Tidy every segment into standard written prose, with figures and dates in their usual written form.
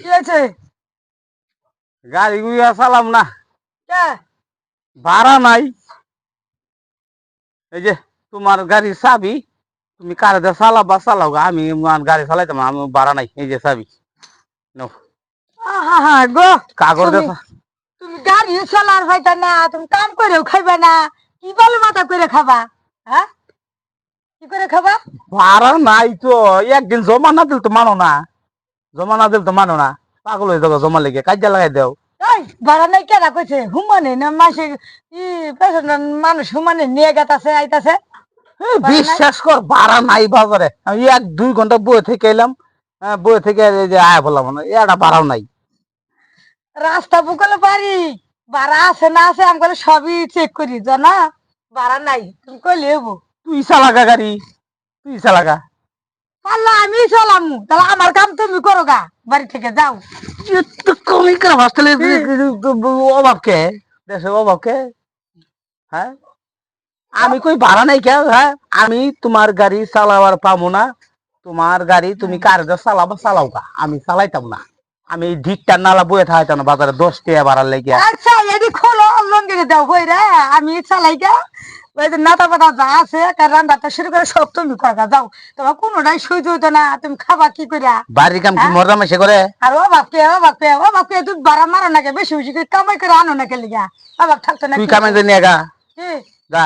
কি আছে? গাড়ি গুইয়া চালাম না, কে? ভাড়া নাই। এই যে তোমার গাড়ির চাবি, তুমি কারে চালাবা চালাও গা, আমি গাড়ি চালাইতাম না, আমি ভাড়া নাই। এই যে চাবি নাও। হা গো, কাগজ তুমি দেখা। তুমি গাড়ি চালার পাইতা না, তুমি কাম করেও খাইবা না, কি বলো মাথা করে খাবা? হ্যাঁ, কি করে খাবা? ভাড়া নাই তো, একদিন জমা না দিল তো মানো না, জমা না দিল তো মানো না, পাগল হয়ে যাবো জমা লেগে, কাজে লাগাই দেও। এই ভাড়া নাই কেনা কইছে? হুমানে না মাসে ই পেছনের মানুষ হুমানে নিয়ে গেতাছে আইতাছে। ভাড়া নাই? বিশ্বাস কর, ভাড়া নাই বাজারে। আমি 1-2 ঘন্টা বয়ে থেকে এলাম, বয়ে থেকে এই যে আয়া বললাম না, এটা ভাড়াও নাই। রাস্তা বুকলে বাড়ি, ভাড়া আছে না আছে আমি বলে সবই চেক করি, জানা ভাড়া নাই তুমি কইলে হবো। তুই চালাগা গাড়ি, তুই চালাগা। পারলে আমি চালাম, তাহলে আমার কাম তুমি করো গা, বাড়ি থেকে যাও। একটু কমই কাম আসলে, কি? অভাব কে, দেশের অভাব কে? হ্যাঁ, আমি কই ভাড়া নাই কে? হ্যাঁ, আমি তোমার গাড়ি চালাবার পাবো না। তোমার গাড়ি তুমি কার চালাবা চালাও গা, আমি চালাইতাম না। আমি ঢিকটার নালা বয়ে থাকতাম না বাজারে 10 টাকা ভাড়া লেগে। আচ্ছা এদি খোলো লঙ্গিরে দাও কই রে, আমি চালাই গা। ওই যে নাতা পাতা যা আছে রান্নাটা শুরু করে সব তুমি করা যাও, তোমার কোনোটাই সহ্য হইতো না, তুমি খাবা কি করিয়া? বাড়ির কাম কি হ্যাঁ, মরদাম এসে করে? আর ও বাপকে তুমি বাড়া মারো নাকি, বেশি বেশি করে কামাই করে আনো নাকি লিগা? ও বাপ থাকতো না তুই কি? কামে নিয়ে গা, কি? যা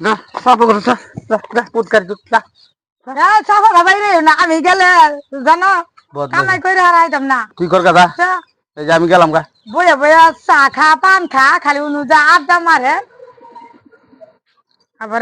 যা, সাফা করে যা, যা, যা, পুৎকার যা। চাপা ভাবাই রে না, আমি গেলে জানো বদমাইশ। কামাই করে আর আইতাম না। তুই কর গা, যা। এই যে আমি গেলাম গা। বইয়া বইয়া চা খা পান খা, খালি অনু যা আড্ডা মারে আবার